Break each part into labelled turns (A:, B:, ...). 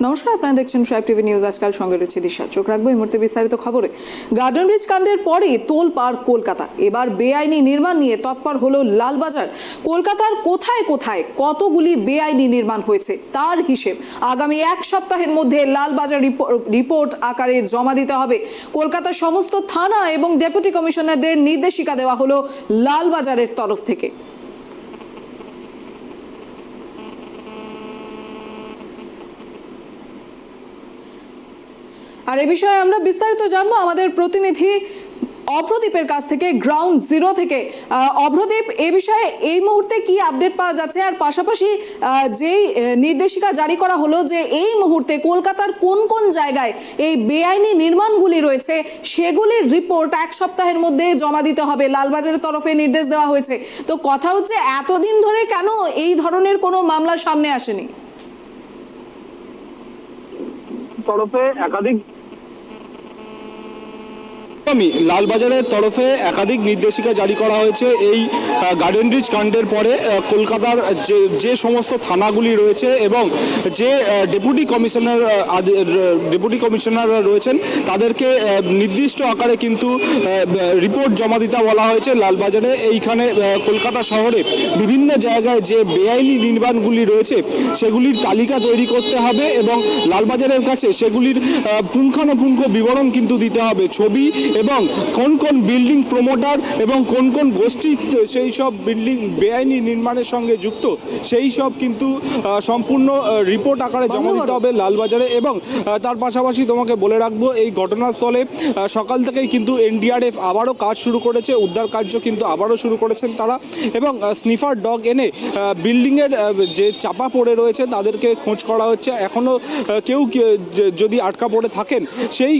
A: নমস্কার, আপনারা দেখছেন ট্রাইব টিভি নিউজ। আজকাল সঙ্গে রয়েছে দিশা। চোখ রাখবো এই মুহূর্তে বিস্তারিত খবরে। গার্ডেন রিচ কাণ্ডের পরে তোলপাড় কলকাতা। এবার বেআইনি নির্মাণ নিয়ে তৎপর হলো লালবাজার। কলকাতার কোথায় কোথায় কতগুলি বেআইনি নির্মাণ হয়েছে তার হিসেব আগামী এক সপ্তাহের মধ্যে লালবাজার রিপোর্ট আকারে জমা দিতে হবে। কলকাতার সমস্ত থানা এবং ডেপুটি কমিশনারদের নির্দেশিকা দেওয়া হলো লালবাজারের তরফ থেকে। আর এ বিষয়ে আমরা বিস্তারিত জানবো আমাদের প্রতিনিধি অভ্রদীপের কাছ থেকে, গ্রাউন্ড জিরো থেকে। অভ্রদীপ, এ বিষয়ে এই মুহূর্তে কি আপডেট পাওয়া যাচ্ছে? আর পাশাপাশি যেই নির্দেশিকা জারি করা হলো যে এই মুহূর্তে কলকাতার কোন কোন জায়গায় এই বেআইনি নির্মাণগুলি রয়েছে সেগুলির রিপোর্ট এক সপ্তাহের মধ্যে জমা দিতে হবে, লালবাজারের তরফে নির্দেশ দেওয়া হয়েছে। তো কথা হচ্ছে, এতদিন ধরে কেন এই ধরনের কোনো মামলা সামনে আসেনি?
B: তরফে একাধিক
C: লালবাজারের তরফে একাধিক নির্দেশিকা জারি করা হয়েছে। এই গার্ডেন রিচ কাণ্ডের পরে কলকাতার যে সমস্ত থানাগুলি রয়েছে এবং যে ডেপুটি কমিশনাররা রয়েছেন তাদেরকে নির্দিষ্ট আকারে কিন্তু রিপোর্ট জমা দিতে বলা হয়েছে। লালবাজারে এইখানে কলকাতা শহরে বিভিন্ন জায়গায় যে বেআইনি নির্মাণগুলি রয়েছে সেগুলির তালিকা তৈরি করতে হবে এবং লালবাজারের কাছে সেগুলির পুঙ্খানুপুঙ্খ বিবরণ কিন্তু দিতে হবে, ছবি এবং কোন কোন বিল্ডিং প্রমোটার এবং কোন কোন গোষ্ঠী সেই সব বিল্ডিং বেআইনি নির্মাণের সঙ্গে যুক্ত সেই সব কিন্তু সম্পূর্ণ রিপোর্ট আকারে জমা দিতে হবে লালবাজারে। এবং তার পাশাপাশি তোমাকে বলে রাখবো, এই ঘটনাস্থলে সকাল থেকেই কিন্তু এনডিআরএফ আবারও কাজ শুরু করেছে, উদ্ধার কার্য কিন্তু আবারও শুরু করেছেন তারা। এবং স্নিফার ডগ এনে বিল্ডিংয়ের যে চাপা পড়ে রয়েছে তাদেরকে খোঁজ করা হচ্ছে। এখনও কেউ যদি আটকা পড়ে থাকেন সেই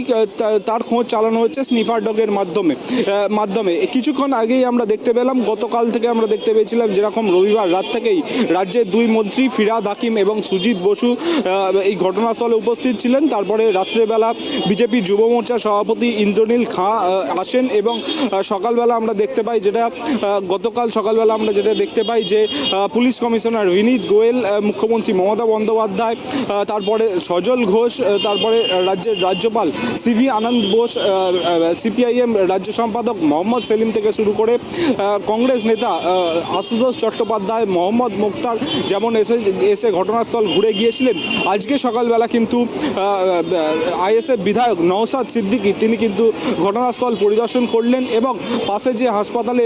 C: তার খোঁজ চালানো হচ্ছে স্নিফার ডগের মাধ্যমে। কিছুক্ষণ আগেই আমরা দেখতে পেলাম, গতকাল থেকে আমরা দেখতে পেয়েছিলাম যেরকম রবিবার রাত থেকেই রাজ্যের দুই মন্ত্রী ফিরহাদ হাকিম এবং সুজিত বসু এই ঘটনাস্থলে উপস্থিত ছিলেন। তারপরে রাত্রেবেলা বিজেপি যুব মোর্চার সভাপতি ইন্দ্রনীল খাঁ আসেন এবং সকালবেলা আমরা দেখতে পাই গতকাল সকালবেলা আমরা যেটা দেখতে পাই যে পুলিশ কমিশনার বিনীত গোয়েল, মুখ্যমন্ত্রী মমতা বন্দ্যোপাধ্যায়, তারপরে সজল ঘোষ, তারপরে রাজ্যের রাজ্যপাল সিভি আনন্দ বোস, সিপিআইএম রাজ্য সম্পাদক মোহাম্মদ সেলিম থেকে শুরু করে কংগ্রেস নেতা আশুতোষ চট্টোপাধ্যায়, মোহাম্মদ মুখতার যেমন এসে ঘটনাস্থল ঘুরে গিয়েছিলেন। আজকে সকালবেলা কিন্তু আইএসএফ বিধায়ক নওশাদ সিদ্দিকী তিনি কিন্তু ঘটনাস্থল পরিদর্শন করলেন এবং পাশে যে হাসপাতালে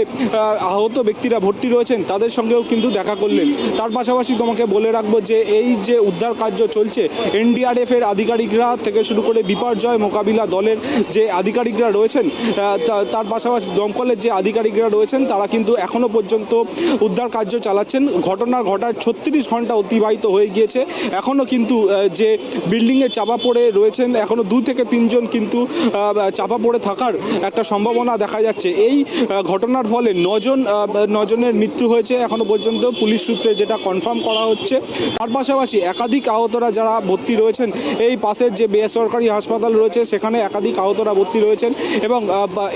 C: আহত ব্যক্তিরা ভর্তি রয়েছেন তাদের সঙ্গেও কিন্তু দেখা করলেন। তার পাশাপাশি তোমাকে বলে রাখবো যে এই যে উদ্ধার কার্য চলছে, এনডিআরএফের আধিকারিকরা থেকে শুরু করে বিপর্যয় মোকাবিলা দলের যে আধিকারিকরা রয়েছেন, তার পাশাপাশি দমকলের যে আধিকারিকরা রয়েছেন তারা কিন্তু এখনও পর্যন্ত উদ্ধার কার্য চালাচ্ছেন। ঘটনা ঘটার 36 ঘন্টা অতিবাহিত হয়ে গিয়েছে, এখনও কিন্তু যে বিল্ডিংয়ে চাপা পড়ে রয়েছেন এখনও 2 থেকে 3 জন কিন্তু চাপা পড়ে থাকার একটা সম্ভাবনা দেখা যাচ্ছে। এই ঘটনার ফলে 9 জনের মৃত্যু হয়েছে এখনও পর্যন্ত পুলিশ সূত্রে যেটা কনফার্ম করা হচ্ছে। তার পাশাপাশি একাধিক আহতরা যারা ভর্তি রয়েছেন, এই পাশের যে বেসরকারি হাসপাতাল রয়েছে সেখানে একাধিক আহতরা ভর্তি রয়েছেন এবং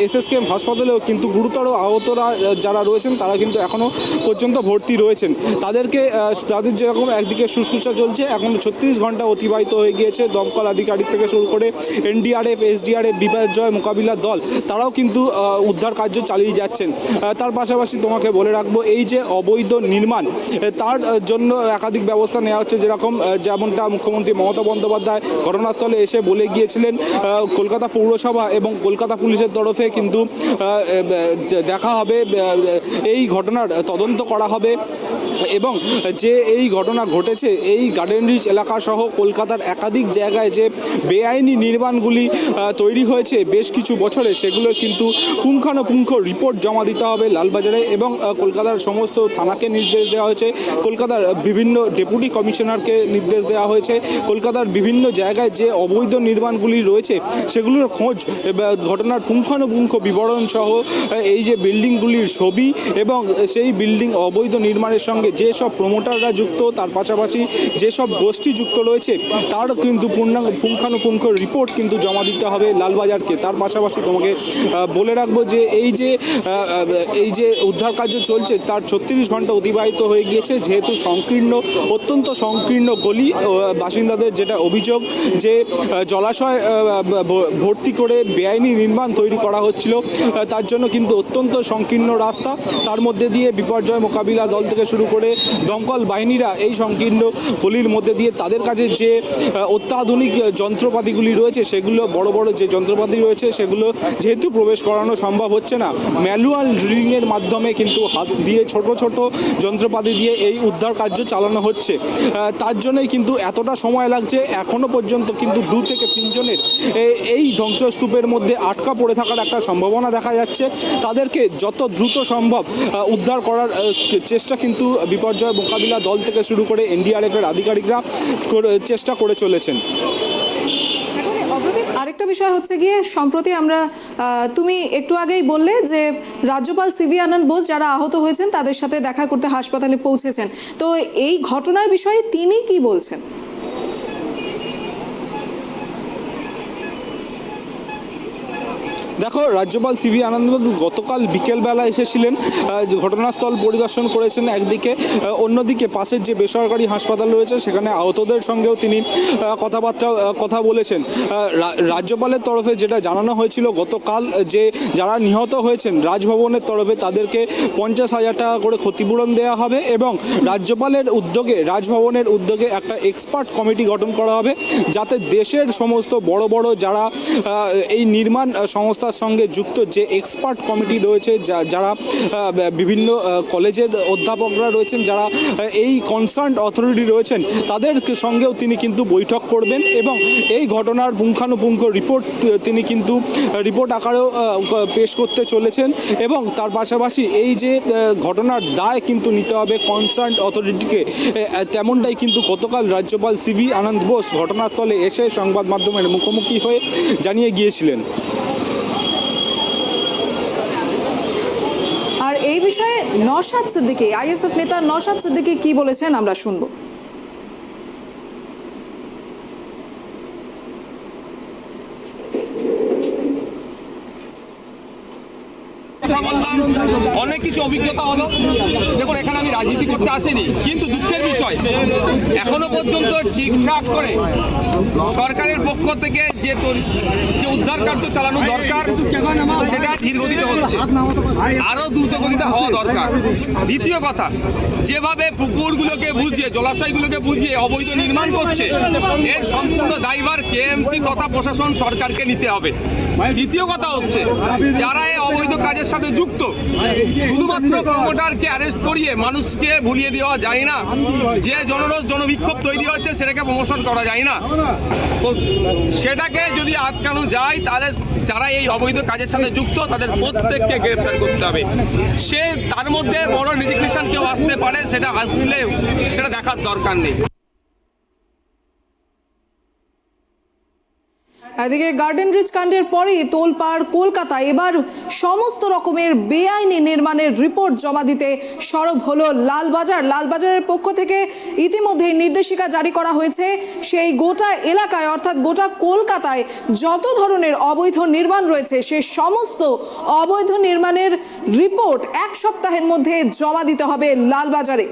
C: এসএসকেএম হাসপাতালেও কিন্তু গুরুতর আহতরা যারা রয়েছেন তারা কিন্তু এখনও পর্যন্ত ভর্তি রয়েছেন। তাদের যেরকম একদিকে শুশ্রূষা চলছে, এখন 36 ঘন্টা অতিবাহিত হয়ে গিয়েছে। দমকল আধিকারিক থেকে শুরু করে এনডিআরএফ, এসডিআরএফ, বিপর্যয় মোকাবিলা দল তারাও কিন্তু উদ্ধার কার্য চালিয়ে যাচ্ছেন। তার পাশাপাশি তোমাকে বলে রাখবো, এই যে অবৈধ নির্মাণ তার জন্য একাধিক ব্যবস্থা নেওয়া হচ্ছে, যেমনটা মুখ্যমন্ত্রী মমতা বন্দ্যোপাধ্যায় ঘটনাস্থলে এসে বলে গিয়েছিলেন। কলকাতা পৌরসভা এবং কলকাতা পুলিশের তরফে কিন্তু দেখা হবে, এই ঘটনার তদন্ত করা হবে এবং যে এই ঘটনা ঘটেছে এই গার্ডেন রিচ এলাকা সহ কলকাতার একাধিক জায়গায় যে বেআইনি নির্মাণগুলি তৈরি হয়েছে বেশ কিছু বছরে, সেগুলো কিন্তু পুঙ্খানুপুঙ্খ রিপোর্ট জমা দিতে হবে লালবাজারে। এবং কলকাতার সমস্ত থানাকে নির্দেশ দেওয়া হয়েছে, কলকাতার বিভিন্ন ডেপুটি কমিশনারকে নির্দেশ দেওয়া হয়েছে, কলকাতার বিভিন্ন জায়গায় যে অবৈধ নির্মাণগুলি রয়েছে সেগুলোর খোঁজ, ঘটনার পুঙ্খানুপুঙ্খ বিবরণ সহ এই যে বিল্ডিংগুলির ছবি এবং সেই বিল্ডিং অবৈধ নির্মাণের সঙ্গে সঙ্গে যেসব প্রমোটাররা যুক্ত, তার পাশাপাশি যেসব গোষ্ঠী যুক্ত রয়েছে তার কিন্তু পুঙ্খানুপুঙ্খ রিপোর্ট কিন্তু জমা দিতে হবে লালবাজারকে। তার পাশাপাশি তোমাকে বলে রাখবো যে এই যে উদ্ধার কার্য চলছে তার 36 ঘন্টা অতিবাহিত হয়ে গিয়েছে, যেহেতু অত্যন্ত সংকীর্ণ গলি। বাসিন্দাদের যেটা অভিযোগ যে জলাশয় ভর্তি করে বেআইনি নির্মাণ তৈরি করা হচ্ছিল, তার জন্য কিন্তু অত্যন্ত সংকীর্ণ রাস্তা, তার মধ্যে দিয়ে বিপর্যয় মোকাবিলা দল থেকে শুরু করে দমকল বাহিনীরা এই সংকীর্ণ গলির মধ্যে দিয়ে তাদের কাছে যে অত্যাধুনিক যন্ত্রপাতিগুলি রয়েছে, সেগুলো বড় বড় যে যন্ত্রপাতি রয়েছে সেগুলো যেহেতু প্রবেশ করানো সম্ভব হচ্ছে না, ম্যানুয়াল ড্রিলিংয়ের মাধ্যমে কিন্তু হাত দিয়ে ছোট ছোট যন্ত্রপাতি দিয়ে এই উদ্ধার কার্য চালানো হচ্ছে। তার জন্যই কিন্তু এতটা সময় লাগছে। এখনও পর্যন্ত কিন্তু 2 থেকে 3 জনের এই ধ্বংসস্তূপের মধ্যে আটকা পড়ে থাকার একটা সম্ভাবনা দেখা যাচ্ছে। তাদেরকে যত দ্রুত সম্ভব উদ্ধার করার চেষ্টা কিন্তু বিপর্যয় মোকাবিলা দল থেকে শুরু করে এনডিআরএফের আধিকারিকরা চেষ্টা করে চলেছেন।
A: অপ্রদীপ, আরেকটা বিষয় হচ্ছে গিয়ে সম্প্রতি আমরা তুমি একটু আগেই বললে যে রাজ্যপাল সিভি আনন্দ বোস যারা আহত হয়েছেন তাদের সাথে দেখা করতে হাসপাতালে পৌঁছেছেন, তো এই ঘটনার বিষয়ে তিনি কি বলছেন?
C: দেখো, রাজ্যপাল সিভি আনন্দ বোস গতকাল বিকেলবেলা এসেছিলেন, ঘটনাস্থল পরিদর্শন করেছেন একদিকে, অন্যদিকে পাশের যে বেসরকারি হাসপাতাল রয়েছে সেখানে আহতদের সঙ্গেও তিনি কথা বলেছেন। রাজ্যপালের তরফে যেটা জানানো হয়েছিল গতকাল, যে যারা নিহত হয়েছেন রাজভবনের তরফে তাদেরকে 50,000 টাকা করে ক্ষতিপূরণ দেওয়া হবে এবং রাজভবনের উদ্যোগে একটা এক্সপার্ট কমিটি গঠন করা হবে, যাতে দেশের সমস্ত বড় বড় যারা এই নির্মাণ সংস্থার সঙ্গে যুক্ত যে এক্সপার্ট কমিটি রয়েছে, যারা বিভিন্ন কলেজের অধ্যাপকরা রয়েছেন, যারা এই কনসার্ন অথরিটি রয়েছেন, তাদের সঙ্গেও তিনি কিন্তু বৈঠক করবেন এবং এই ঘটনার পুঙ্খানুপুঙ্খ তিনি কিন্তু রিপোর্ট আকারেও পেশ করতে চলেছেন এবং তার পাশাপাশি এই যে ঘটনার দায় কিন্তু নিতে হবে কনসার্ন অথরিটিকে। তেমনটাই কিন্তু গতকাল রাজ্যপাল সিভি আনন্দ বোস ঘটনাস্থলে এসে সংবাদ মাধ্যমের মুখোমুখি হয়ে জানিয়ে গিয়েছিলেন।
A: আর এই বিষয়ে নওশাদ সিদ্দিকী, আইএসএফ নেতা নওশাদ সিদ্দিকী কি বলেছেন আমরা শুনবো।
D: অনেক কিছু অভিজ্ঞতা হলো। দেখুন, এখানে আমি রাজনীতি করতে আসিনি, কিন্তু দুঃখের বিষয় এখনো পর্যন্ত ঠিকঠাক করে সরকারের পক্ষ থেকে যে উদ্ধার কার্য চালানো দরকার সেটা ধীরগতিতে হচ্ছে, আরো দ্রুত গতিতে হওয়া দরকার। দ্বিতীয় কথা, যেভাবে পুকুরগুলোকে বুঝিয়ে, জলাশয়গুলোকে বুঝিয়ে অবৈধ নির্মাণ করছে, এর সম্পূর্ণ দায়ভার কেএমসি তথা প্রশাসন সরকারকে নিতে হবে। দ্বিতীয় কথা হচ্ছে, যারা এই অবৈধ কাজের সাথে যুক্ত, শুধুমাত্র প্রমোটারকে অ্যারেস্ট করিয়ে মানুষকে ভুলিয়ে দেওয়া যায় না। যে জনরোষ জনবিক্ষোভ তৈরি হচ্ছে সেটাকে প্রমোশন করা যায় না। সেটাকে যদি আটকানো যায় তাহলে যারা এই অবৈধ কাজের সাথে যুক্ত তাদের প্রত্যেককে গ্রেফতার করতে হবে। তার মধ্যে বড় রেজিগনেশন কেউ আসতে পারে, সেটা আসলে সেটা দেখার দরকার নেই।
A: এদিকে গার্ডেন রিচ কাণ্ডের পরেই তোলপাড় কলকাতা। এবার সমস্ত রকমের বেআইনি নির্মাণের রিপোর্ট জমা দিতে সরব হলো লালবাজার। লালবাজারের পক্ষ থেকে ইতিমধ্যেই নির্দেশিকা জারি করা হয়েছে। সেই গোটা এলাকায় অর্থাৎ গোটা কলকাতায় যত ধরনের অবৈধ নির্মাণ রয়েছে সে সমস্ত অবৈধ নির্মাণের রিপোর্ট 1 সপ্তাহের মধ্যে জমা দিতে হবে লালবাজারে।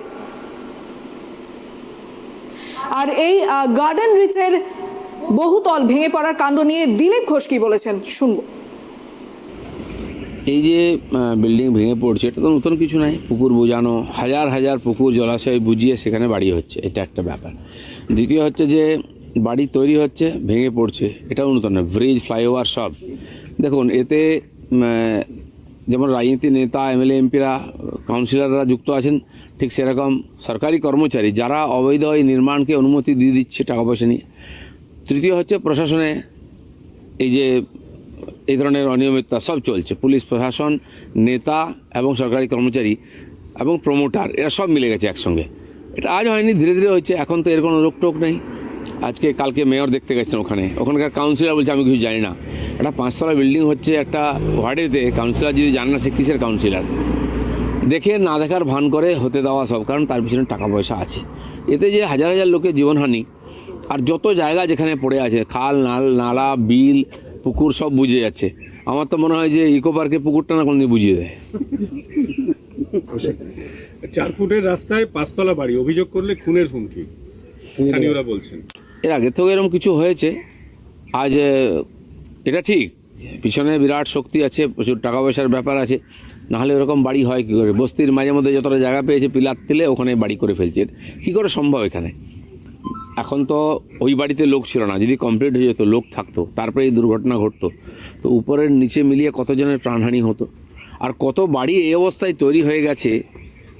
A: আর এই গার্ডেন রিচের বহুতল ভেঙে পড়ার কাণ্ড নিয়ে দিলীপ ঘোষ কি বলেছেন শুনবো।
E: এই যে বিল্ডিং ভেঙে পড়ছে এটা তো নতুন কিছু নয়। পুকুর বোঝানো, হাজার হাজার পুকুর জলাশয় বুঝিয়ে সেখানে বাড়ি হচ্ছে, এটা একটা ব্যাপার। দ্বিতীয় হচ্ছে যে বাড়ি তৈরি হচ্ছে, ভেঙে পড়ছে, এটাও নতুন নয়। ব্রিজ, ফ্লাইওভার সব দেখুন, এতে যেমন রাজনীতি নেতা, এমএলএ, এমপিরা, কাউন্সিলররা যুক্ত আছেন, ঠিক সেরকম সরকারি কর্মচারী যারা অবৈধ এই নির্মাণকে অনুমতি দিয়ে দিচ্ছে টাকা পয়সা নিয়ে। তৃতীয় হচ্ছে প্রশাসনে এই ধরনের অনিয়মিততা সব চলছে। পুলিশ প্রশাসন, নেতা এবং সরকারি কর্মচারী এবং প্রমোটার, এরা সব মিলে গেছে একসঙ্গে। এটা আজ হয়নি, ধীরে ধীরে হচ্ছে। এখন তো এর কোনো রোকটোক নেই। কালকে মেয়র দেখতে গেছেন, ওখানকার কাউন্সিলর বলছে আমি কিছু জানি না। একটা 5 তলা বিল্ডিং হচ্ছে একটা ওয়ার্ডেতে, কাউন্সিলর যদি জানে না সে কিসের কাউন্সিলর? দেখে না দেখার ভান করে হতে দেওয়া সব, কারণ তার পিছনে টাকা পয়সা আছে। এতে যে হাজার হাজার লোকের জীবনহানি, আর যত জায়গা যেখানে পড়ে আছে, খাল নালা বিল পুকুর সব বুঝে যাচ্ছে। আমার তো মনে হয় যে ইকো পার্কে পুকুরটা না কোনদিন বুঝিয়ে দেয়।
F: 4 ফুটের রাস্তায় 5 তলা বাড়ি, অভিযোগ করলে খুনের হুমকি, স্থানীয়রা বলছেন।
E: এর আগে তো এরকম কিছু হয়েছে। আজ এটা ঠিক, পিছনে বিরাট শক্তি আছে, প্রচুর টাকা পয়সার ব্যাপার আছে, নাহলে এরকম বাড়ি হয় কী করে? বস্তির মাঝে মধ্যে যতটা জায়গা পেয়েছে পিলার তেলে ওখানে বাড়ি করে ফেলছে, কী করে সম্ভব এখানে? এখন তো ওই বাড়িতে লোক ছিল না, যদি কমপ্লিট হয়ে যেত, লোক থাকতো, তারপরে এই দুর্ঘটনা ঘটতো, তো উপরের নিচে মিলিয়ে কতজনের প্রাণহানি হতো। আর কত বাড়ি এই অবস্থায় তৈরি হয়ে গেছে,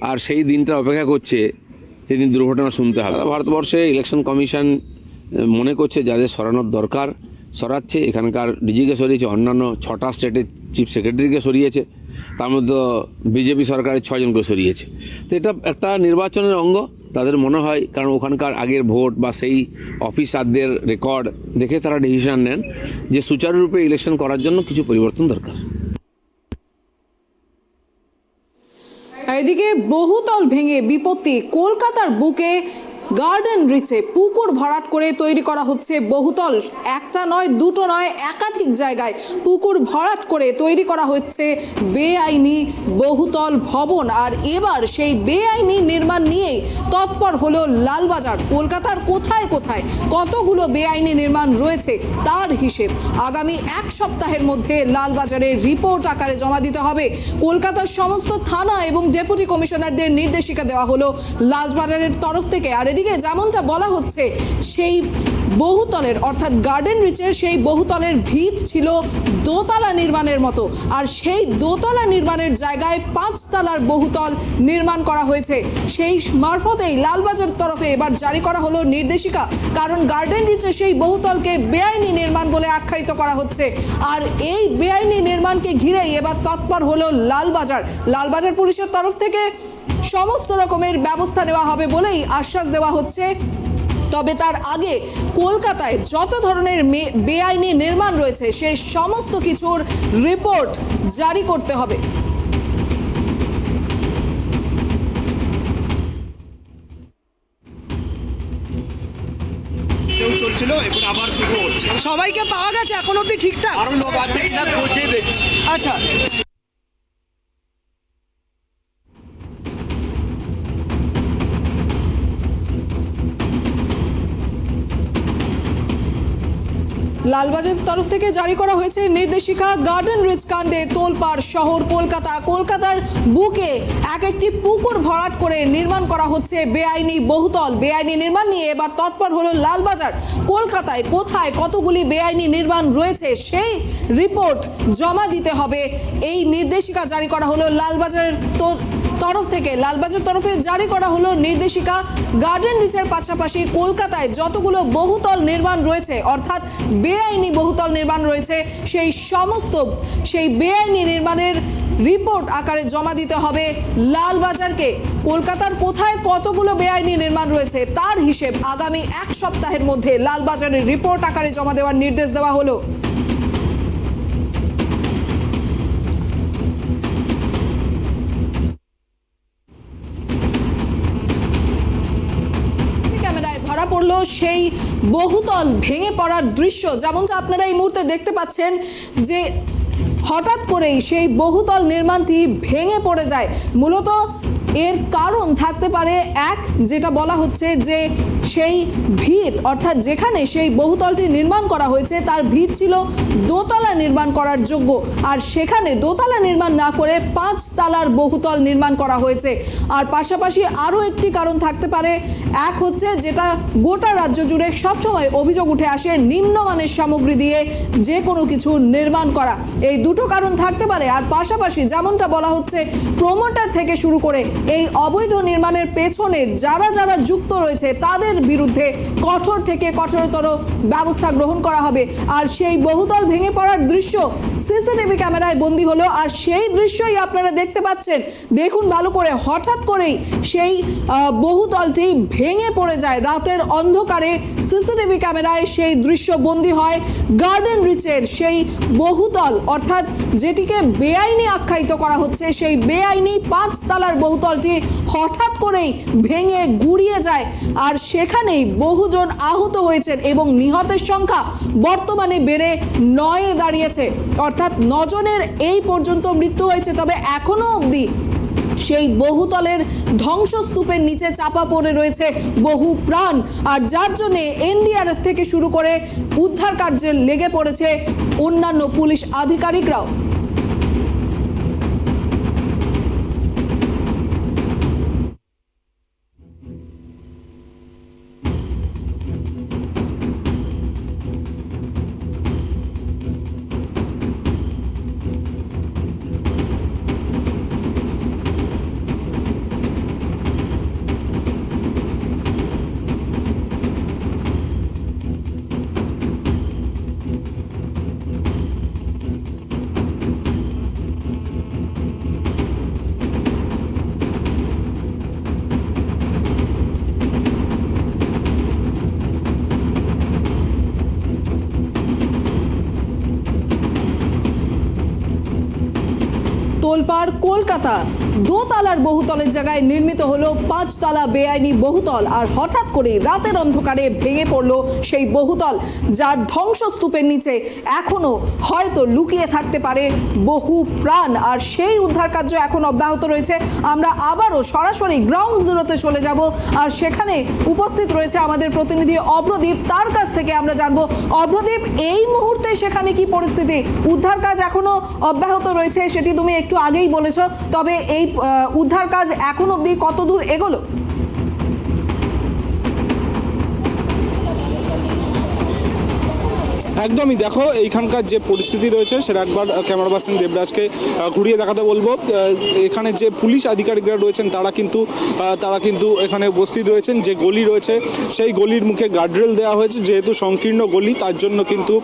E: আর সেই দিনটা অপেক্ষা করছে সেদিন দুর্ঘটনা শুনতে হবে। ভারতবর্ষে ইলেকশন কমিশন মনে করছে যাদের সরানোর দরকার সরাচ্ছে। এখানকার ডিজিকে সরিয়েছে, অন্যান্য 6টা স্টেটের চিফ সেক্রেটারিকে সরিয়েছে, তার মধ্যে বিজেপি সরকারের 6 জনকে সরিয়েছে। তো এটা একটা নির্বাচনের অঙ্গ তাদের মনে হয়, কারণ ওখানকার আগের ভোট বা সেই অফিসারদের রেকর্ড দেখে তারা ডিসিশন নেন যে সুচারুরূপে ইলেকশন করার জন্য কিছু পরিবর্তন দরকার।
A: এদিকে বহুতল ভেঙে বিপত্তি, কলকাতার বুকে গার্ডেন রিচে পুকুর ভরাট করে তৈরি করা হচ্ছে বহুতল। একটা নয়, দুটো নয়, একাধিক জায়গায় পুকুর ভরাট করে তৈরি করা হচ্ছে বেআইনি বহুতল ভবন। আর এবার সেই বেআইনি নির্মাণ নিয়েই তৎপর হলো লালবাজার। কলকাতার কোথায় কোথায় কতগুলো বেআইনি নির্মাণ রয়েছে তার হিসেব আগামী 1 সপ্তাহের মধ্যে লালবাজারে রিপোর্ট আকারে জমা দিতে হবে। কলকাতার সমস্ত থানা এবং ডেপুটি কমিশনারদের নির্দেশিকা দেওয়া হলো লালবাজারের তরফ থেকে। আর এদিকে যেমনটা বলা হচ্ছে, সেই বহুতলের অর্থাৎ গার্ডেন রিচের সেই বহুতলের ভিত ছিল দোতলা নির্মাণের মতো, আর সেই দোতলা নির্মাণের জায়গায় 5 তলার বহুতল নির্মাণ করা হয়েছে। সেই মারফতেই লালবাজার তরফে এবার জারি করা হলো নির্দেশিকা, কারণ গার্ডেন রিচের সেই বহুতলকে বেআইনি নির্মাণ বলে আখ্যায়িত করা হচ্ছে। আর এই বেআইনি নির্মাণকে ঘিরেই এবার তৎপর হলো লালবাজার পুলিশের তরফ থেকে সমস্ত রকমের ব্যবস্থা নেওয়া হবে বলেই আশ্বাস দেওয়া হচ্ছে। তবে তার আগে কলকাতায় যত ধরনের বেআইনি নির্মাণ রয়েছে সেই সমস্ত কিছুর রিপোর্ট জারি করতে হবে।
G: চলছিল, এখন আবার শুরু হচ্ছে।
H: সবাইকে পাওয়া গেছে এখন অবধি ঠিকঠাক?
G: আরো লোক আছে কিনা খোঁজে দেখছি।
H: আচ্ছা,
A: লালবাজার তরফ থেকে জারি করা হয়েছে নির্দেশিকা। গার্ডেন রিচ কাণ্ডে তোলপাড় শহর কলকাতার বুকে একটি পুকুর ভরাট করে নির্মাণ করা হচ্ছে বেআইনি বহুতল। বেআইনি নির্মাণ নিয়ে এবার তৎপর হলো লালবাজার। কলকাতায় কোথায় কতগুলি বেআইনি নির্মাণ রয়েছে সেই রিপোর্ট জমা দিতে হবে, এই নির্দেশিকা জারি করা হলো লালবাজারের তরফ থেকে। লালবাজার তরফে জারি করা হলো নির্দেশিকা। গার্ডেন রিচের পাশাপাশি কলকাতায় যতগুলো বহুতল নির্মাণ রয়েছে অর্থাৎ বেআইনি বহুতল নির্মাণ রয়েছে সেই বেআইনি নির্মাণের রিপোর্ট আকারে জমা দিতে হবে লালবাজারকে। কলকাতার কোথায় কতগুলো বেআইনি নির্মাণ রয়েছে তার হিসেব আগামী 1 সপ্তাহের মধ্যে লালবাজারের রিপোর্ট আকারে জমা দেওয়ার নির্দেশ দেওয়া হলো। ধরা পড়লো সেই বহুতল ভেঙে পড়ার দৃশ্য, যেমনটা আপনারা এই মুহূর্তে দেখতে পাচ্ছেন যে হঠাৎ করেই সেই বহুতল নির্মাণটি ভেঙে পড়ে যায়। মূলত এর কারণ থাকতে পারে যেটা বলা হচ্ছে যে সেই ভিত অর্থাৎ যেখানে সেই বহুতলটি নির্মাণ করা হয়েছে তার ভিত ছিল দোতলা নির্মাণ করার যোগ্য, আর সেখানে দোতলা নির্মাণ না করে 5 তলার বহুতল নির্মাণ করা হয়েছে। আর পাশাপাশি আরও একটি কারণ থাকতে পারে, হচ্ছে যেটা গোটা রাজ্য জুড়ে সবসময় অভিযোগ উঠে আসে, নিম্নমানের সামগ্রী দিয়ে যে কোনো কিছু নির্মাণ করা। এই দুটো কারণ থাকতে পারে। আর পাশাপাশি যেমনটা বলা হচ্ছে, প্রমোটার থেকে শুরু করে এই অবৈধ নির্মাণের পেছনে যারা যারা যুক্ত রয়েছে তাদের বিরুদ্ধে কঠোর থেকে কঠোরতর ব্যবস্থা গ্রহণ করা হবে। আর সেই বহুতল ভেঙে পড়ার দৃশ্য সিসিটিভি ক্যামেরায় বন্দী হলো, আর সেই দৃশ্যই আপনারা দেখতে পাচ্ছেন। দেখুন ভালো করে, হঠাৎ করেই সেই বহুতলটি ভেঙে পড়ে যায় রাতের অন্ধকারে। সিসিটিভি ক্যামেরায় সেই দৃশ্য বন্দী হয়। গার্ডেন রিচের সেই বহুতল, অর্থাৎ যেটিকে বেআইনি আখ্যায়িত করা হচ্ছে, সেই বেআইনি 5 তলার বহুতলটি হঠাৎ করেই ভেঙে গুড়িয়ে যায়। আর সেখানেই বহুজন আহত হয়েছেন এবং নিহতের সংখ্যা বর্তমানে বেড়ে 9-এ দাঁড়িয়েছে, অর্থাৎ 9 জনের এই পর্যন্ত মৃত্যু হয়েছে। তবে এখনো অবধি সেই বহুতলের ধ্বংসস্তূপের নিচে চাপা পড়ে রয়েছে বহু প্রাণ, আর যার জন্যে এনডিআরএফ থেকে শুরু করে উদ্ধার কার্যে লেগে পড়েছে অন্যান্য পুলিশ আধিকারিকরাও। তোলপাড় কলকাতা, দোতলার বহুতলের জায়গায় নির্মিত হলো 5 তলা বেআইনি বহুতল, আর হঠাৎ করে রাতের অন্ধকারে ভেঙে পড়লো সেই বহুতল, যার ধ্বংসস্তূপের নিচে এখনো হয়তো লুকিয়ে থাকতে পারে বহু প্রাণ। আর সেই উদ্ধার কার্য এখন অব্যাহত রয়েছে। আমরা আবারও সরাসরি গ্রাউন্ড জিরোতে চলে যাব, আর সেখানে উপস্থিত রয়েছে আমাদের প্রতিনিধি অভ্রদীপ। তার কাছ থেকে আমরা জানবো, অভ্রদীপ, এই মুহূর্তে সেখানে কি পরিস্থিতি? উদ্ধার কাজ এখনো অব্যাহত রয়েছে, সেটি তুমি একটু আগেই বলেছ, তবে এই উদ্ধার কাজ এখন অবধি কত দূর এগোলো?
C: একদমই, দেখো এইখানকার যে পরিস্থিতি রয়েছে সেটা একবার ক্যামেরা পার্সন দেবরাজকে ঘুরিয়ে দেখাতে বলবো। এখানে যে পুলিশ আধিকারিকরা রয়েছেন তারা কিন্তু এখানে উপস্থিত রয়েছেন। যে গলি রয়েছে সেই গলির মুখে গার্ডরেল দেওয়া হয়েছে, যেহেতু সংকীর্ণ গলি তার জন্য কিন্তু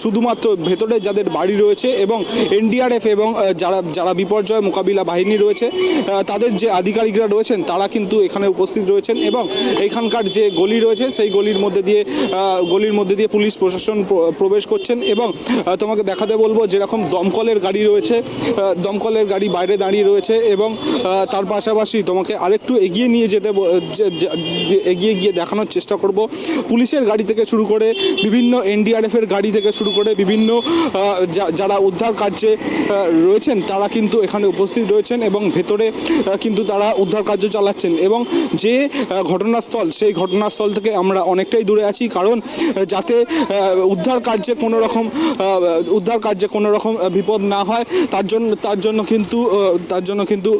C: শুধুমাত্র ভেতরে যাদের বাড়ি রয়েছে এবং এনডিআরএফ এবং যারা বিপর্যয় মোকাবিলা বাহিনী রয়েছে তাদের যে আধিকারিকরা রয়েছেন তারা কিন্তু এখানে উপস্থিত রয়েছেন। এবং এখানকার যে গলি রয়েছে সেই গলির মধ্যে দিয়ে পুলিশ প্রশাসন প্রবেশ করছেন। এবং তোমাকে দেখাতে বলবো, যেরকম দমকলের গাড়ি রয়েছে, দমকলের গাড়ি বাইরে দাঁড়িয়ে রয়েছে, এবং তার পাশাপাশি তোমাকে আরেকটু এগিয়ে গিয়ে দেখানোর চেষ্টা করব, পুলিশের গাড়ি থেকে শুরু করে বিভিন্ন এনডিআরএফের গাড়ি থেকে শুরু করে বিভিন্ন যারা উদ্ধার কার্যে রয়েছেন তারা কিন্তু এখানে উপস্থিত রয়েছেন এবং ভেতরে কিন্তু তারা উদ্ধার কার্য চালাচ্ছেন। এবং যে ঘটনাস্থল, সেই ঘটনাস্থল থেকে আমরা অনেকটাই দূরে আছি, কারণ যাতে উদ্ধার কার্যে কোনো রকম বিপদ না হয় তার জন্য কিন্তু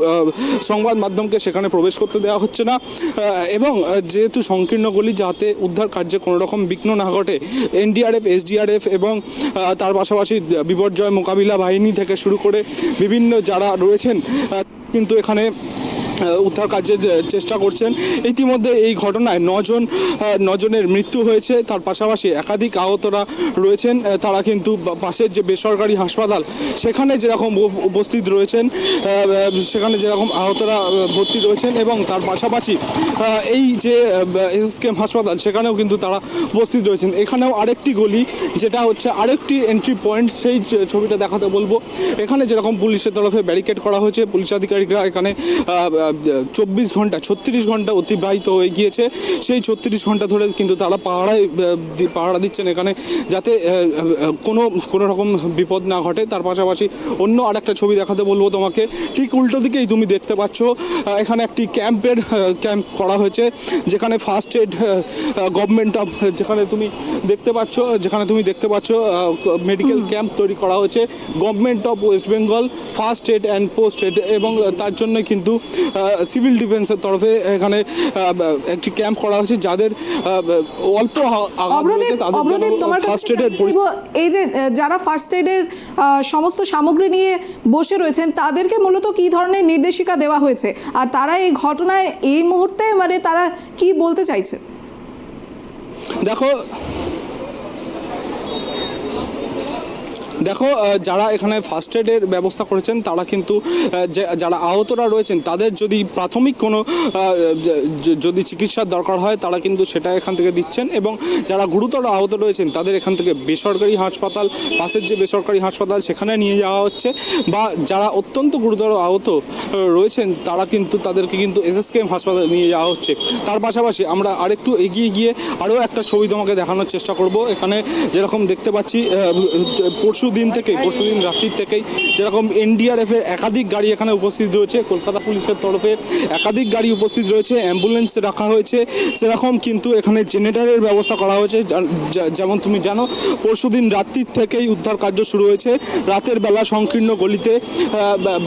C: সংবাদ মাধ্যমকে সেখানে প্রবেশ করতে দেওয়া হচ্ছে না। এবং যেহেতু সংকীর্ণ গলি, যাতে উদ্ধার কার্যে কোনো রকম বিঘ্ন না ঘটে, এনডিআরএফ, এসডিআরএফ এবং তার পাশাপাশি বিপর্যয় মোকাবিলা বাহিনী থেকে শুরু করে বিভিন্ন যারা রয়েছেন কিন্তু এখানে উদ্ধার কার্যের চেষ্টা করছেন। ইতিমধ্যে এই ঘটনায় 9 জনের মৃত্যু হয়েছে, তার পাশাপাশি একাধিক আহতরা রয়েছেন। তারা কিন্তু পাশের যে বেসরকারি হাসপাতাল সেখানে যেরকম উপস্থিত রয়েছেন, সেখানে যেরকম আহতরা ভর্তি রয়েছেন, এবং তার পাশাপাশি এই যে এসএসকেএম হাসপাতাল সেখানেও কিন্তু তারা উপস্থিত রয়েছেন। এখানেও আরেকটি গলি, যেটা হচ্ছে আরেকটি এন্ট্রি পয়েন্ট, সেই ছবিটা দেখাতে বলবো। এখানে যেরকম পুলিশের তরফে ব্যারিকেড করা হয়েছে, পুলিশ আধিকারিকরা এখানে 36 ঘন্টা অতিবাহিত হয়ে গিয়েছে। সেই 36 ঘন্টা ধরে কিন্তু তারা পাহারা দিচ্ছেন এখানে, যাতে কোনো রকম বিপদ না ঘটে। তার পাশাপাশি অন্য আরেকটা ছবি দেখাতে বলবো তোমাকে। ঠিক উল্টো দিকেই তুমি দেখতে পাচ্ছ এখানে একটি ক্যাম্প করা হয়েছে, যেখানে ফার্স্ট এড গভর্নমেন্ট অফ, যেখানে তুমি দেখতে পাচ্ছ মেডিকেল ক্যাম্প তৈরি করা হয়েছে government of West Bengal first aid and post aid. এবং তার জন্য কিন্তু সিভিল ডিফেন্সের তরফে এখানে একটি ক্যাম্প করা হয়েছে, যাদের অল্প আঘাত রয়েছে
A: অভ্রদীপ, তোমার কাছে
C: ফার্স্ট এডের
A: বলবো, এই যে যারা ফার্স্ট এডের সমস্ত সামগ্রী নিয়ে বসে রয়েছেন তাদেরকে মূলত কি ধরনের নির্দেশিকা দেওয়া হয়েছে, আর তারা এই ঘটনায় এই মুহূর্তে মানে তারা কি বলতে চাইছে?
C: দেখো যারা এখানে ফার্স্ট এডের ব্যবস্থা করেছেন তারা কিন্তু যারা আহতরা রয়েছেন তাদের যদি প্রাথমিক কোনো যদি চিকিৎসার দরকার হয় তারা কিন্তু সেটা এখান থেকে দিচ্ছেন, এবং যারা গুরুতর আহত রয়েছেন তাদের এখান থেকে বেসরকারি হাসপাতাল, পাশের যে বেসরকারি হাসপাতাল সেখানে নিয়ে যাওয়া হচ্ছে, বা যারা অত্যন্ত গুরুতর আহত রয়েছেন তারা কিন্তু তাদেরকে কিন্তু এসএসকেএম হাসপাতালে নিয়ে যাওয়া হচ্ছে। তার পাশাপাশি আমরা আরেকটু এগিয়ে গিয়ে আরও একটা ছবি তোমাকে দেখানোর চেষ্টা করব। এখানে যেরকম দেখতে পাচ্ছি পরশু দিন রাত্রির থেকেই যেরকম এনডিআরএফ এর একাধিক গাড়ি এখানে উপস্থিত রয়েছে, কলকাতা পুলিশের তরফে একাধিক গাড়ি উপস্থিত রয়েছে, অ্যাম্বুলেন্স রাখা হয়েছে, সেরকম কিন্তু এখানে জেনারেটরের ব্যবস্থা করা হয়েছে। যেমন তুমি জানো পরশুদিন রাত্রির থেকেই উদ্ধার কার্য শুরু হয়েছে। রাতের বেলা সংকীর্ণ গলিতে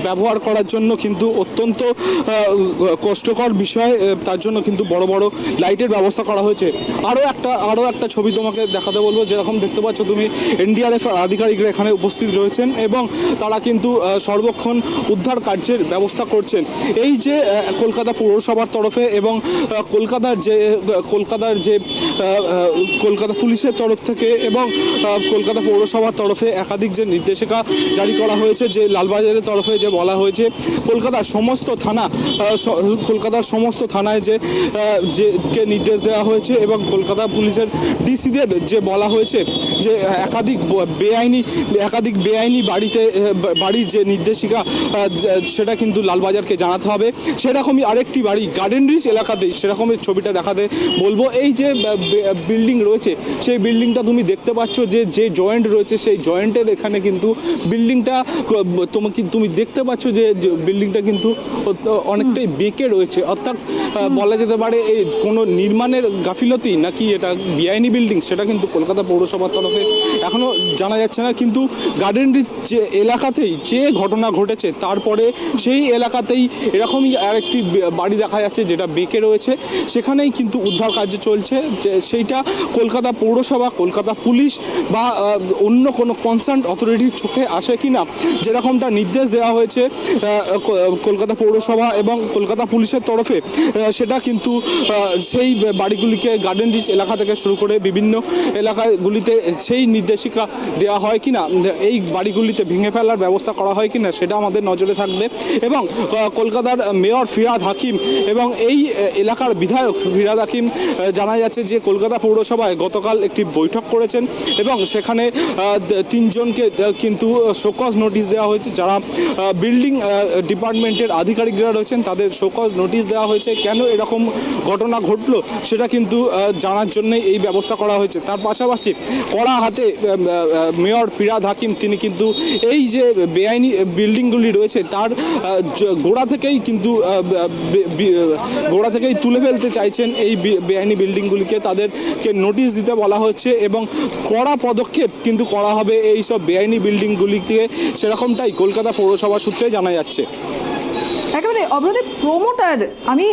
C: ব্যবহার করার জন্য কিন্তু অত্যন্ত কষ্টকর বিষয়, তার জন্য কিন্তু বড় বড় লাইটের ব্যবস্থা করা হয়েছে। আরও একটা ছবি তোমাকে দেখাতে বলবো। যেরকম দেখতে পাচ্ছ তুমি এনডিআরএফ এর আধিকারিকরা এখানে উপস্থিত রয়েছেন এবং তারা কিন্তু সর্বক্ষণ উদ্ধার কার্যের ব্যবস্থা করছেন। এই যে কলকাতা পৌরসভার তরফে এবং কলকাতা পুলিশের তরফ থেকে এবং কলকাতা পৌরসভার তরফে একাধিক যে নির্দেশিকা জারি করা হয়েছে, যে লালবাজারের তরফে যে বলা হয়েছে কলকাতার সমস্ত থানায় যে নির্দেশ দেওয়া হয়েছে, এবং কলকাতা পুলিশের ডিসিদের যে বলা হয়েছে যে একাধিক বেআইনি বাড়ির যে নির্দেশিকা সেটা কিন্তু লালবাজারকে জানাতে হবে। সেরকমই আরেকটি বাড়ি গার্ডেন রিচ এলাকাতেই সেরকমই ছবিটা দেখাতে বলবো। এই যে বিল্ডিং রয়েছে সেই বিল্ডিংটা তুমি দেখতে পাচ্ছ যে জয়েন্ট রয়েছে, সেই জয়েন্টের এখানে কিন্তু বিল্ডিংটা তুমি দেখতে পাচ্ছ যে বিল্ডিংটা কিন্তু অনেকটাই বেঁকে রয়েছে, অর্থাৎ বলা যেতে পারে এই কোনো নির্মাণের গাফিলতি নাকি এটা বেআইনি বিল্ডিং সেটা কিন্তু কলকাতা পৌরসভার তরফে এখনও জানা যাচ্ছে না। কিন্তু গার্ডেন রিচ যে এলাকাতেই যে ঘটনা ঘটেছে তারপরে সেই এলাকাতেই এরকমই আরেকটি বাড়ি দেখা যাচ্ছে যেটা বেঁকে রয়েছে, সেখানেই কিন্তু উদ্ধার কার্য চলছে। যে সেইটা কলকাতা পৌরসভা, কলকাতা পুলিশ বা অন্য কোনো কনসার্ন অথরিটির চোখে আসে কি না, যেরকমটা নির্দেশ দেওয়া হয়েছে কলকাতা পৌরসভা এবং কলকাতা পুলিশের তরফে, সেটা কিন্তু সেই বাড়িগুলিকে গার্ডেন রিচ এলাকা থেকে শুরু করে বিভিন্ন এলাকাগুলিতে সেই নির্দেশিকা দেওয়া হয় কিনা, এই বাড়িগুলিতে ভেঙে ফেলার ব্যবস্থা করা হয় কিনা সেটা আমাদের নজরে থাকবে। এবং কলকাতার মেয়র ফিরহাদ হাকিম এবং এই এলাকার বিধায়ক ফিরহাদ হাকিম জানা যাচ্ছে যে কলকাতা পৌরসভায় গতকাল একটি বৈঠক করেছেন এবং সেখানে 3 জনকে কিন্তু শোকজ নোটিশ দেওয়া হয়েছে। যারা বিল্ডিং ডিপার্টমেন্টের আধিকারিকরা রয়েছেন তাদের শোকজ নোটিশ দেওয়া হয়েছে। কেন এরকম ঘটনা ঘটলো সেটা কিন্তু জানার জন্যই এই ব্যবস্থা করা হয়েছে। তার পাশাপাশি কড়া হাতে মেয়র ফিরহাদ হাকিম তিনি কিন্তু এই যে বেআইনি বিল্ডিংগুলি রয়েছে তার গোড়া থেকেই তুলে ফেলতে চাইছেন এই বেআইনি বিল্ডিংগুলিকে, তাদেরকে নোটিশ দিতে বলা হচ্ছে এবং কড়া পদক্ষেপ কিন্তু করা হবে এই সব বেআইনি বিল্ডিংগুলিকে, সেরকমটাই কলকাতা পৌরসভা সূত্রে জানা যাচ্ছে।
A: একেবারে অভ্রদীপ, প্রমোটার, আমি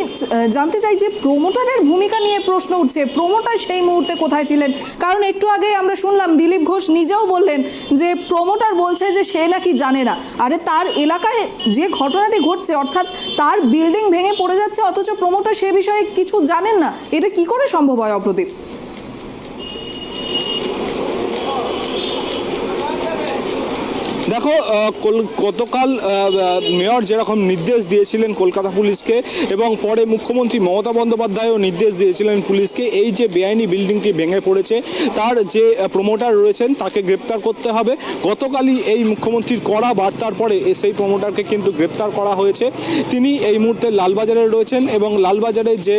A: জানতে চাই যে প্রমোটারের ভূমিকা নিয়ে প্রশ্ন উঠছে, প্রমোটার সেই মুহূর্তে কোথায় ছিলেন? কারণ একটু আগে আমরা শুনলাম দিলীপ ঘোষ নিজেও বললেন যে প্রমোটার বলছে যে সে নাকি জানে না। আরে তার এলাকায় যে ঘটনাটি ঘটছে, অর্থাৎ তার বিল্ডিং ভেঙে পড়ে যাচ্ছে, অথচ প্রমোটার সে বিষয়ে কিছু জানেন না, এটা কি করে সম্ভব হয় অভ্রদীপ?
C: দেখো গতকাল মেয়র যেরকম নির্দেশ দিয়েছিলেন কলকাতা পুলিশকে এবং পরে মুখ্যমন্ত্রী মমতা বন্দ্যোপাধ্যায়ও নির্দেশ দিয়েছিলেন পুলিশকে, এই যে বেআইনি বিল্ডিংটি ভেঙে পড়েছে তার যে প্রমোটার রয়েছেন তাকে গ্রেপ্তার করতে হবে। গতকালই এই মুখ্যমন্ত্রীর কড়া বার্তার পরে সেই প্রমোটারকে কিন্তু গ্রেপ্তার করা হয়েছে। তিনি এই মুহূর্তে লালবাজারে রয়েছেন এবং লালবাজারের যে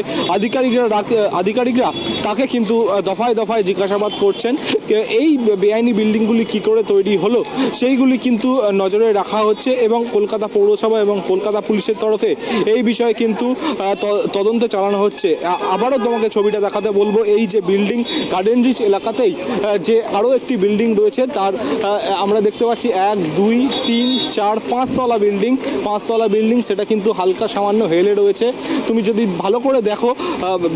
C: আধিকারিকরা তাকে কিন্তু দফায় দফায় জিজ্ঞাসাবাদ করছেন। এই বেআইনি বিল্ডিংগুলি কী করে তৈরি হলো সেইগুলি কিন্তু কিন্তু নজরে রাখা হচ্ছে এবং কলকাতা পৌরসভা এবং কলকাতা পুলিশের তরফে এই বিষয়ে কিন্তু তদন্ত চালানো হচ্ছে। আবারও তোমাকে ছবিটা দেখাতে বলবো, এই যে বিল্ডিং গার্ডেন রিচ এলাকাতেই যে আরও একটি বিল্ডিং রয়েছে, তার আমরা দেখতে পাচ্ছি 1 2 3 4 5 তলা বিল্ডিং, সেটা কিন্তু হালকা সামান্য হেলে রয়েছে। তুমি যদি ভালো করে দেখো,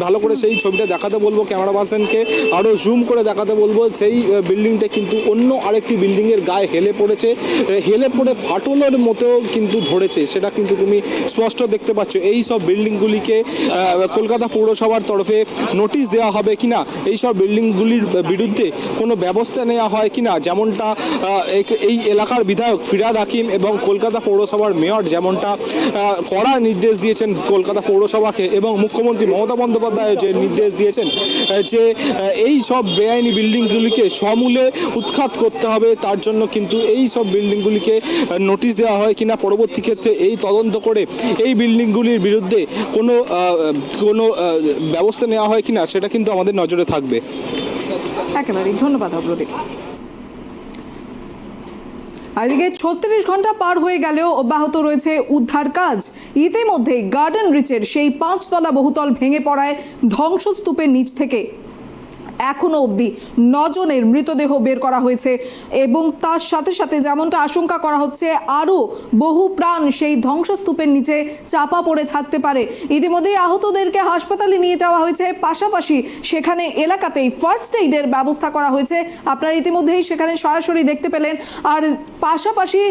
C: ভালো করে সেই ছবিটা দেখাতে বলবো, ক্যামেরা পার্সনকে আরও জুম করে দেখাতে বলবো, সেই বিল্ডিংটা কিন্তু অন্য আরেকটি বিল্ডিংয়ের গায়ে হেলে পড়ে ফাটলের মতো কিন্তু ধরেছে, সেটা কিন্তু তুমি স্পষ্ট দেখতে পাচ্ছ। এই সব বিল্ডিংগুলিকে কলকাতা পৌরসভার তরফে নোটিশ দেওয়া হবে কিনা, এই সব বিল্ডিংগুলির বিরুদ্ধে কোনো ব্যবস্থা নেওয়া হয় কিনা, যেমনটা এই এলাকার বিধায়ক ফিরহাদ হাকিম এবং কলকাতা পৌরসভার মেয়র যেমনটা কড়া নির্দেশ দিয়েছেন কলকাতা পৌরসভাকে, এবং মুখ্যমন্ত্রী মমতা বন্দ্যোপাধ্যায় যে নির্দেশ দিয়েছেন যে এই সব বেআইনি বিল্ডিংগুলিকে সমূলে উৎখাত করতে হবে, তার জন্য কিন্তু এই সব বিল্ডিংগুলিকে নোটিশ দেওয়া হয় কিনা, পরবর্তী ক্ষেত্রে এই তদন্ত করে এই বিল্ডিংগুলির বিরুদ্ধে কোনো ব্যবস্থা নেওয়া হয় কিনা, সেটা কিন্তু আমাদের নজরে থাকবে।
A: একেবারেই ধন্যবাদ অপ্রদীপ। আজকে 36 ঘন্টা পার হয়ে গেলেও অব্যাহত রয়েছে উদ্ধার কাজ। ইতিমধ্যেই গার্ডেন রিচের সেই 5 তলা বহুতল ভেঙে পড়ায় ধ্বংসস্তূপের নিচ থেকে এখনো অবধি 9 জনের মৃতদেহ বের করা হয়েছে এবং তার সাথে সাথে যেমনটা আশঙ্কা করা হচ্ছে আরও বহু প্রাণ সেই ধ্বংসস্তূপের নিচে চাপা পড়ে থাকতে পারে। ইতিমধ্যেই আহতদেরকে হাসপাতালে নিয়ে যাওয়া হয়েছে, পাশাপাশি সেখানে এলাকাতেই ফার্স্ট এইডের ব্যবস্থা করা হয়েছে। আপনারা ইতিমধ্যেই সেখানে সরাসরি দেখতে পেলেন। আর পাশাপাশি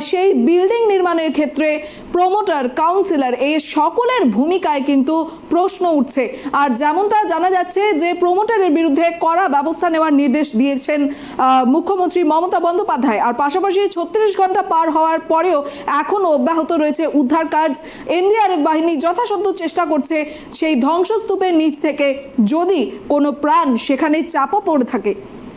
A: সেই বিল্ডিং নির্মাণের ক্ষেত্রে প্রমোটার, কাউন্সিলর এই সকলের ভূমিকায় কিন্তু প্রশ্ন উঠছে। আর যেমনটা জানা যাচ্ছে যে প্রমোটারের বিরুদ্ধে কড়া ব্যবস্থা নেওয়ার নির্দেশ দিয়েছেন মুখ্যমন্ত্রী মমতা বন্দ্যোপাধ্যায়। আর পাশাপাশি 36 ঘন্টা পার হওয়ার পরেও এখনও অব্যাহত রয়েছে উদ্ধার কাজ। এনডিআরএফ বাহিনী যথাসাধ্য চেষ্টা করছে সেই ধ্বংসস্তূপের নিচ থেকে যদি কোনো প্রাণ সেখানে চাপা পড়ে থাকে